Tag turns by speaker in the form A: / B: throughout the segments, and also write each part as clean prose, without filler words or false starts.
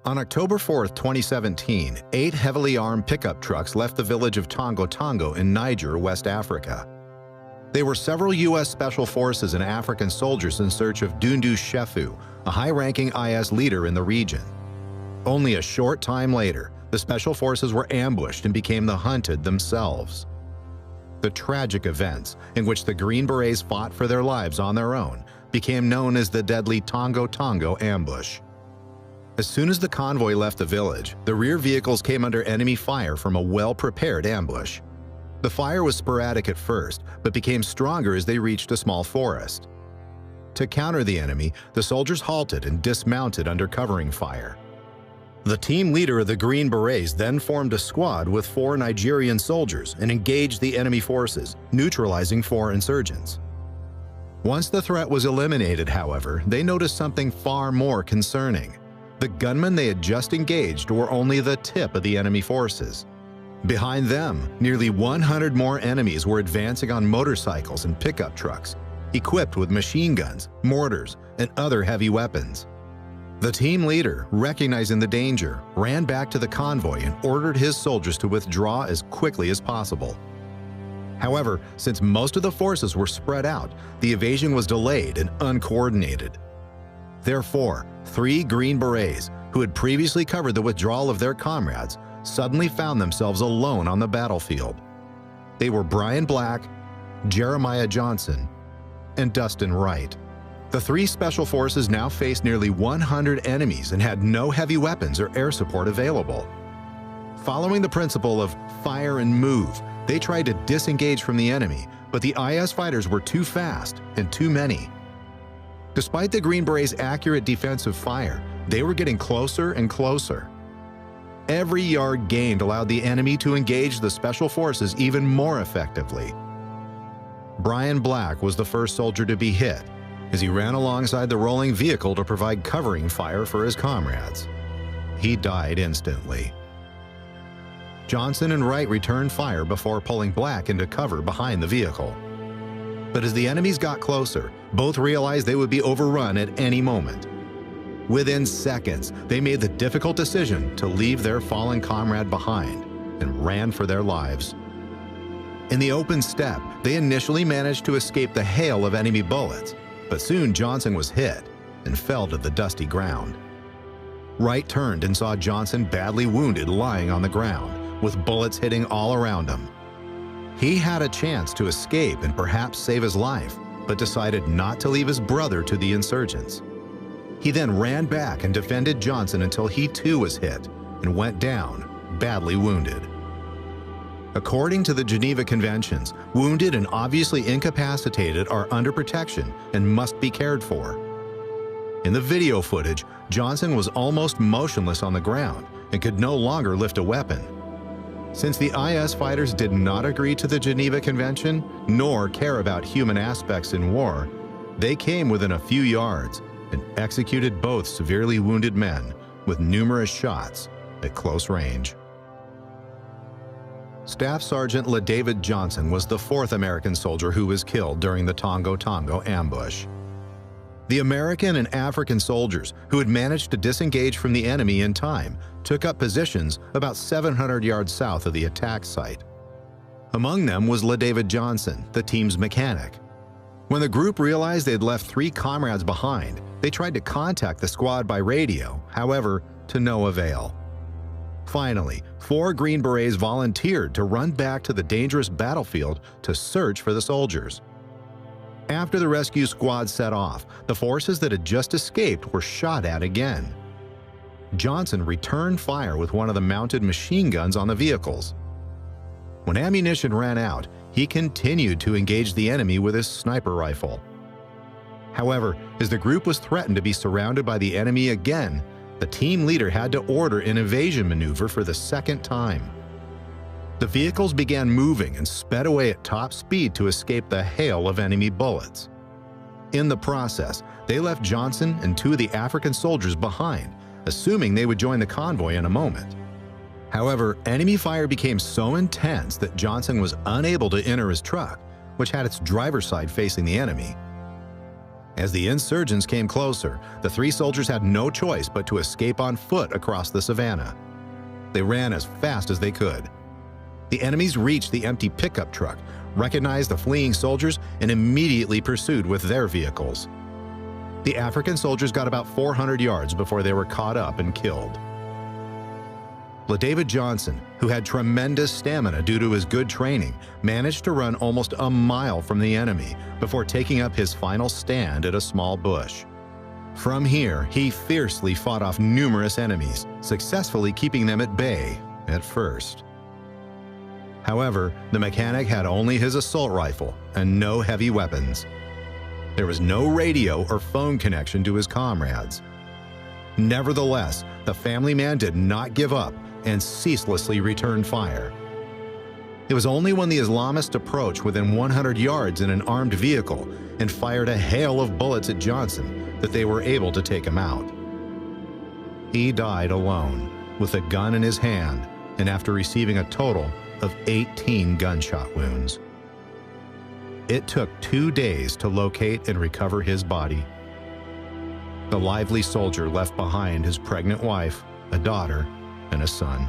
A: On October 4, 2017, 8 heavily armed pickup trucks left the village of Tongo Tongo in Niger, West Africa. They were several U.S. Special Forces and African soldiers in search of Doundou Chefou, a high-ranking IS leader in the region. Only a short time later, the Special Forces were ambushed and became the hunted themselves. The tragic events, in which the Green Berets fought for their lives on their own, became known as the deadly Tongo Tongo ambush. As soon as the convoy left the village, the rear vehicles came under enemy fire from a well-prepared ambush. The fire was sporadic at first, but became stronger as they reached a small forest. To counter the enemy, the soldiers halted and dismounted under covering fire. The team leader of the Green Berets then formed a squad with 4 Nigerian soldiers and engaged the enemy forces, neutralizing 4 insurgents. Once the threat was eliminated, however, they noticed something far more concerning. The gunmen they had just engaged were only the tip of the enemy forces. Behind them, nearly 100 more enemies were advancing on motorcycles and pickup trucks, equipped with machine guns, mortars, and other heavy weapons. The team leader, recognizing the danger, ran back to the convoy and ordered his soldiers to withdraw as quickly as possible. However, since most of the forces were spread out, the evasion was delayed and uncoordinated. Therefore, 3 Green Berets, who had previously covered the withdrawal of their comrades, suddenly found themselves alone on the battlefield. They were Brian Black, Jeremiah Johnson, and Dustin Wright. The 3 Special Forces now faced nearly 100 enemies and had no heavy weapons or air support available. Following the principle of fire and move, they tried to disengage from the enemy, but the IS fighters were too fast and too many. Despite the Green Berets' accurate defensive fire, they were getting closer and closer. Every yard gained allowed the enemy to engage the Special Forces even more effectively. Brian Black was the first soldier to be hit, as he ran alongside the rolling vehicle to provide covering fire for his comrades. He died instantly. Johnson and Wright returned fire before pulling Black into cover behind the vehicle. But as the enemies got closer, both realized they would be overrun at any moment. Within seconds, they made the difficult decision to leave their fallen comrade behind and ran for their lives. In the open steppe, they initially managed to escape the hail of enemy bullets, but soon Johnson was hit and fell to the dusty ground. Wright turned and saw Johnson badly wounded lying on the ground, with bullets hitting all around him. He had a chance to escape and perhaps save his life, but decided not to leave his brother to the insurgents. He then ran back and defended Johnson until he too was hit and went down, badly wounded. According to the Geneva Conventions, wounded and obviously incapacitated are under protection and must be cared for. In the video footage, Johnson was almost motionless on the ground and could no longer lift a weapon. Since the IS fighters did not agree to the Geneva Convention, nor care about human aspects in war, they came within a few yards and executed both severely wounded men with numerous shots at close range. Staff Sergeant LaDavid Johnson was the 4th American soldier who was killed during the Tongo Tongo ambush. The American and African soldiers, who had managed to disengage from the enemy in time, took up positions about 700 yards south of the attack site. Among them was LaDavid Johnson, the team's mechanic. When the group realized they'd left 3 comrades behind, they tried to contact the squad by radio, however, to no avail. Finally, 4 Green Berets volunteered to run back to the dangerous battlefield to search for the soldiers. After the rescue squad set off, the forces that had just escaped were shot at again. Johnson returned fire with one of the mounted machine guns on the vehicles. When ammunition ran out, he continued to engage the enemy with his sniper rifle. However, as the group was threatened to be surrounded by the enemy again, the team leader had to order an evasion maneuver for the 2nd time. The vehicles began moving and sped away at top speed to escape the hail of enemy bullets. In the process, they left Johnson and 2 of the African soldiers behind, assuming they would join the convoy in a moment. However, enemy fire became so intense that Johnson was unable to enter his truck, which had its driver's side facing the enemy. As the insurgents came closer, the three soldiers had no choice but to escape on foot across the savannah. They ran as fast as they could. The enemies reached the empty pickup truck, recognized the fleeing soldiers, and immediately pursued with their vehicles. The African soldiers got about 400 yards before they were caught up and killed. David Johnson, who had tremendous stamina due to his good training, managed to run almost a mile from the enemy before taking up his final stand at a small bush. From here, he fiercely fought off numerous enemies, successfully keeping them at bay at first. However, the mechanic had only his assault rifle and no heavy weapons. There was no radio or phone connection to his comrades. Nevertheless, the family man did not give up and ceaselessly returned fire. It was only when the Islamists approached within 100 yards in an armed vehicle and fired a hail of bullets at Johnson that they were able to take him out. He died alone, with a gun in his hand, and after receiving a total of 18 gunshot wounds. It took 2 days to locate and recover his body. The lively soldier left behind his pregnant wife, a daughter, and a son.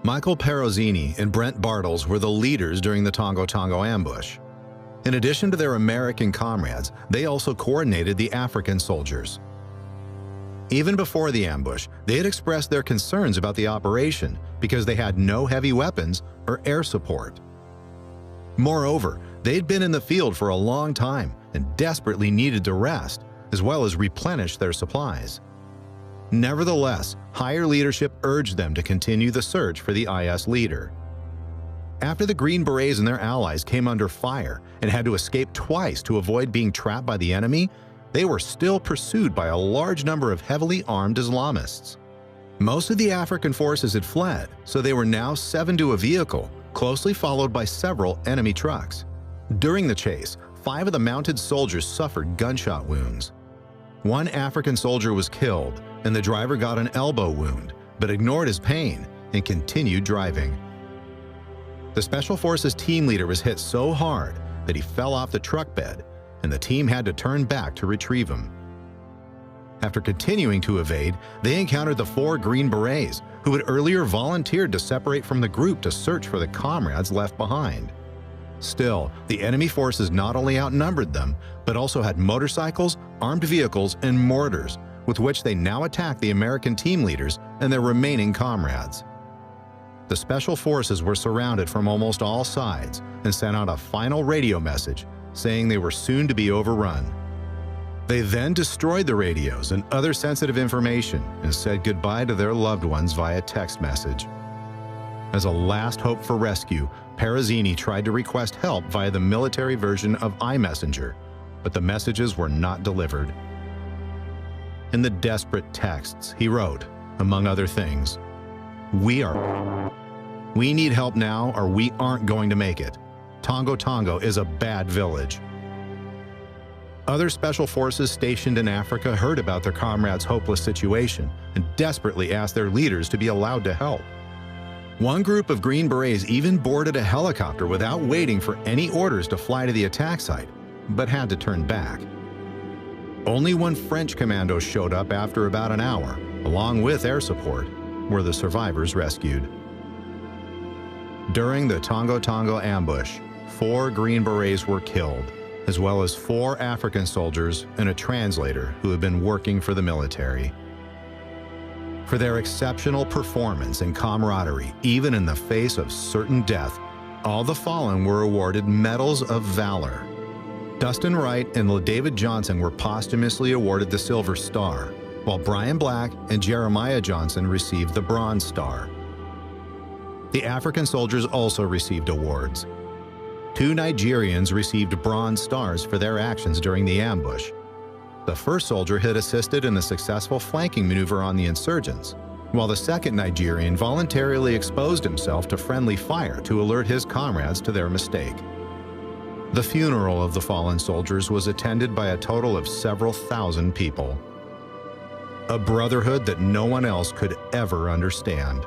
A: Michael Perozzini and Brent Bartles were the leaders during the Tongo Tongo ambush. In addition to their American comrades, they also coordinated the African soldiers. Even before the ambush, they had expressed their concerns about the operation because they had no heavy weapons or air support. Moreover, they'd been in the field for a long time and desperately needed to rest, as well as replenish their supplies. Nevertheless, higher leadership urged them to continue the search for the IS leader. After the Green Berets and their allies came under fire and had to escape twice to avoid being trapped by the enemy, they were still pursued by a large number of heavily armed Islamists. Most of the African forces had fled, so they were now 7 to a vehicle, closely followed by several enemy trucks. During the chase, 5 of the mounted soldiers suffered gunshot wounds. 1 African soldier was killed, and the driver got an elbow wound, but ignored his pain and continued driving. The Special Forces team leader was hit so hard that he fell off the truck bed, and the team had to turn back to retrieve him. After continuing to evade, they encountered the 4 Green Berets, who had earlier volunteered to separate from the group to search for the comrades left behind. Still, the enemy forces not only outnumbered them, but also had motorcycles, armed vehicles, and mortars, with which they now attacked the American team leaders and their remaining comrades. The Special Forces were surrounded from almost all sides and sent out a final radio message saying they were soon to be overrun. They then destroyed the radios and other sensitive information and said goodbye to their loved ones via text message. As a last hope for rescue, Perozzini tried to request help via the military version of iMessenger, but the messages were not delivered. In the desperate texts, he wrote, among other things, "We need help now or we aren't going to make it. Tongo Tongo is a bad village." Other special forces stationed in Africa heard about their comrades' hopeless situation and desperately asked their leaders to be allowed to help. One group of Green Berets even boarded a helicopter without waiting for any orders to fly to the attack site, but had to turn back. Only 1 French commando showed up after about an hour, along with air support, where the survivors rescued. During the Tongo Tongo ambush, 4 Green Berets were killed, as well as 4 African soldiers and a translator who had been working for the military. For their exceptional performance and camaraderie, even in the face of certain death, all the fallen were awarded Medals of Valor. Dustin Wright and David Johnson were posthumously awarded the Silver Star, while Brian Black and Jeremiah Johnson received the Bronze Star. The African soldiers also received awards. 2 Nigerians received Bronze Stars for their actions during the ambush. The first soldier had assisted in the successful flanking maneuver on the insurgents, while the second Nigerian voluntarily exposed himself to friendly fire to alert his comrades to their mistake. The funeral of the fallen soldiers was attended by a total of several thousand people. A brotherhood that no one else could ever understand.